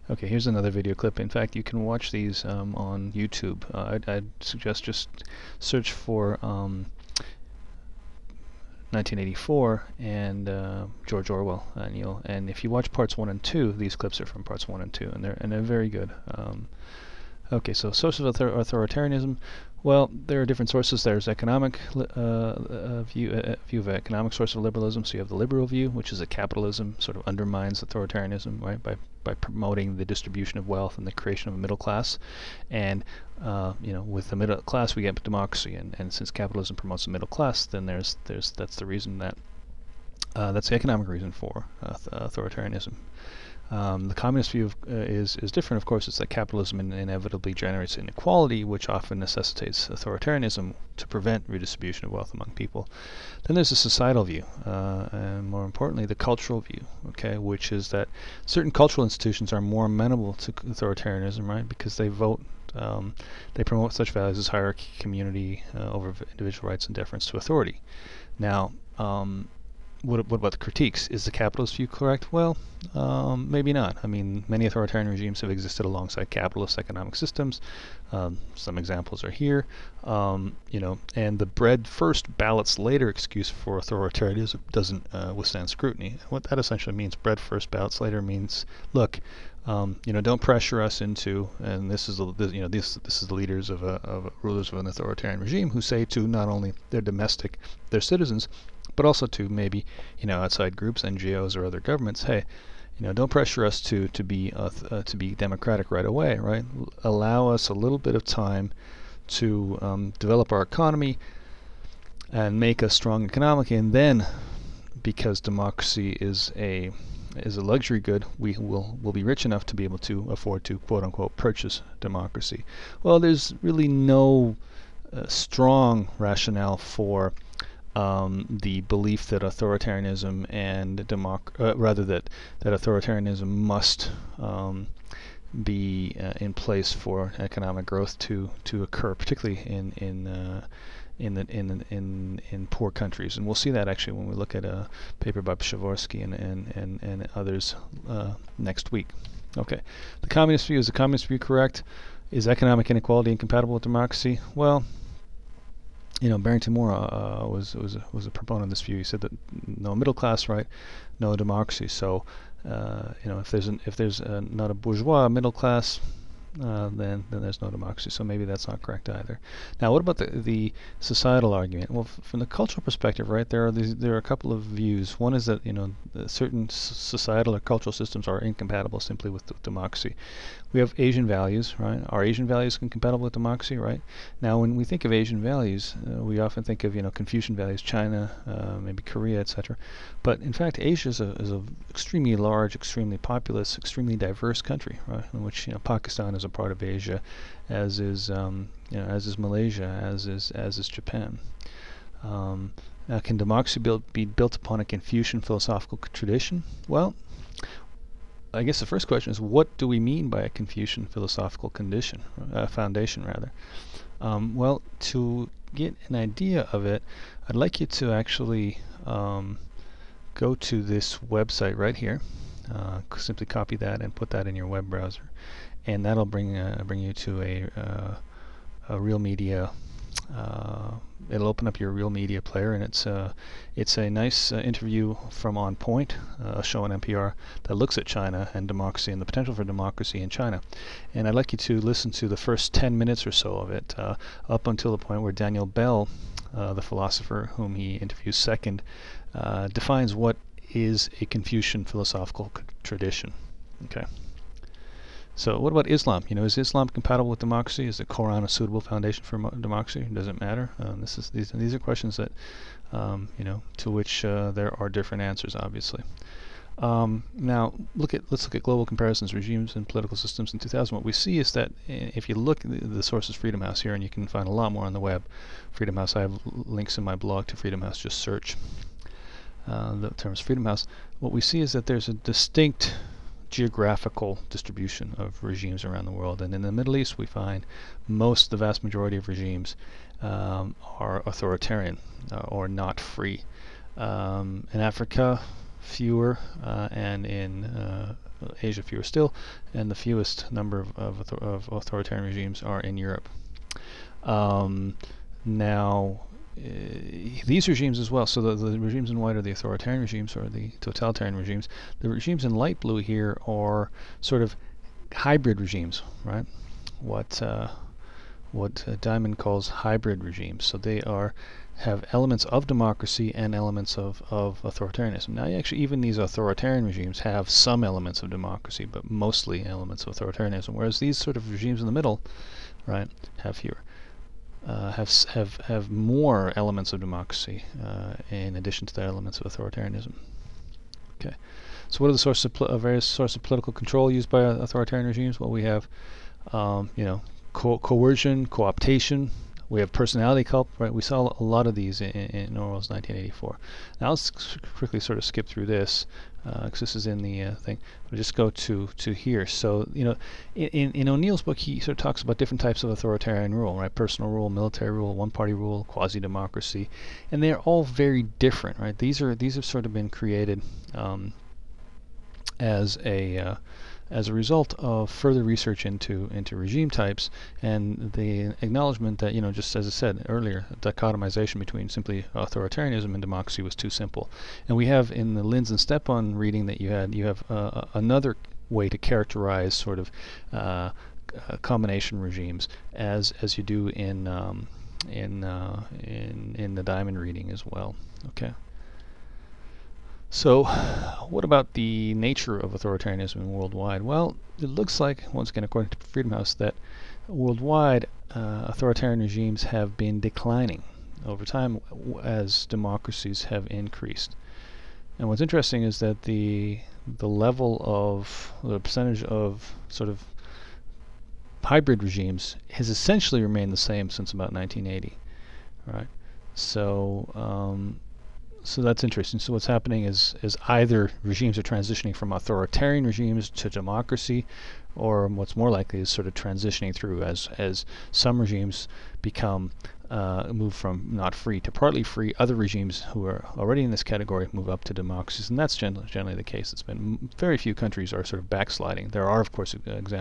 Okay, here's another video clip. In fact, you can watch these on YouTube. I'd suggest just search for 1984 and George Orwell, and if you watch parts 1 and 2, these clips are from parts 1 and 2, and they're very good. Okay, so sources of authoritarianism. Well, there are different sources. There's economic view of economic source of liberalism. So you have the liberal view, which is that capitalism sort of undermines authoritarianism, right, by promoting the distribution of wealth and the creation of a middle class. And with the middle class we get democracy, and since capitalism promotes the middle class, then that's the reason that that's the economic reason for authoritarianism. The communist view is different, of course. It's that capitalism inevitably generates inequality, which often necessitates authoritarianism to prevent redistribution of wealth among people. Then there's the societal view, and more importantly, the cultural view, okay, which is that certain cultural institutions are more amenable to authoritarianism, right, because they promote such values as hierarchy, community over individual rights, and deference to authority. Now, what about the critiques? Is the capitalist view correct? Well, maybe not. I mean, many authoritarian regimes have existed alongside capitalist economic systems. Some examples are here. And the bread first, ballots later excuse for authoritarianism doesn't withstand scrutiny. What that essentially means, bread first, ballots later, means, look, don't pressure us into, and this is the leaders of rulers of an authoritarian regime who say to not only their citizens, but also to maybe outside groups, NGOs, or other governments. Hey, don't pressure us to be democratic right away, right? Allow us a little bit of time to develop our economy and make us strong economically, and then, because democracy is a luxury good, we'll be rich enough to be able to afford to quote unquote purchase democracy. Well, there's really no strong rationale for the belief that authoritarianism and that authoritarianism must be in place for economic growth to occur, particularly in poor countries. And we'll see that actually when we look at a paper by Przeworski and others next week. Okay, the communist view. Is the communist view correct? Is economic inequality incompatible with democracy? Well, Barrington Moore was a proponent of this view. He said that no middle class, right, no democracy. So, if there's not a bourgeois middle class, then there's no democracy. So maybe that's not correct either. Now, what about the societal argument? Well, from the cultural perspective, right, there are a couple of views. One is that certain societal or cultural systems are incompatible simply with democracy. We have Asian values, right? Are Asian values incompatible with democracy, right? Now, when we think of Asian values, we often think of Confucian values, China, maybe Korea, etc. But in fact, Asia is a extremely large, extremely populous, extremely diverse country, right? In which Pakistan is a part of Asia, as is Malaysia, as is Japan. Now, can democracy be built upon a Confucian philosophical tradition? Well, I guess the first question is, what do we mean by a Confucian philosophical foundation, rather? Well, to get an idea of it, I'd like you to actually go to this website right here. Simply copy that and put that in your web browser, and that'll bring you to a real media. It'll open up your real media player, and it's a nice interview from On Point, a show on NPR that looks at China and democracy and the potential for democracy in China. And I'd like you to listen to the first 10 minutes or so of it, up until the point where Daniel Bell, the philosopher whom he interviews second, defines what is a Confucian philosophical tradition. Okay. So what about Islam? Is Islam compatible with democracy? Is the Quran a suitable foundation for democracy? Does it matter? These are questions that, to which there are different answers, obviously. Now, let's look at global comparisons, regimes, and political systems in 2000. What we see is that if you look, the source is Freedom House here, and you can find a lot more on the web. Freedom House, I have links in my blog to Freedom House. Just search the terms Freedom House. What we see is that there's a distinct geographical distribution of regimes around the world, and in the Middle East we find the vast majority of regimes are authoritarian or not free. In Africa, fewer, and in Asia fewer still, and the fewest number of authoritarian regimes are in Europe. Now, these regimes as well, so the regimes in white are the authoritarian regimes or the totalitarian regimes. The regimes in light blue here are sort of hybrid regimes, right? What Diamond calls hybrid regimes. So they have elements of democracy and elements of authoritarianism. Now, actually, even these authoritarian regimes have some elements of democracy, but mostly elements of authoritarianism. Whereas these sort of regimes in the middle, right, have fewer. Have more elements of democracy in addition to the elements of authoritarianism. Okay, so what are the various sources of political control used by authoritarian regimes? Well, we have, coercion, co-optation. We have personality cult, right? We saw a lot of these in Orwell's 1984. Now let's quickly sort of skip through this because this is in the thing. We'll just go to here. So in O'Neill's book, he sort of talks about different types of authoritarian rule, right? Personal rule, military rule, one-party rule, quasi-democracy, and they're all very different, right? These have sort of been created as a result of further research into regime types and the acknowledgement that, just as I said earlier, dichotomization between simply authoritarianism and democracy was too simple. And we have in the Linz and Stepan reading that you have another way to characterize sort of combination regimes as you do in the Diamond reading as well. Okay. So, what about the nature of authoritarianism worldwide? Well, it looks like, once again according to Freedom House, that worldwide authoritarian regimes have been declining over time as democracies have increased. And what's interesting is that the percentage of sort of hybrid regimes has essentially remained the same since about 1980. Right? So that's interesting. So what's happening is either regimes are transitioning from authoritarian regimes to democracy, or what's more likely is sort of transitioning through as some regimes move from not free to partly free. Other regimes who are already in this category move up to democracies, and that's generally the case. It's been very few countries are sort of backsliding. There are, of course, examples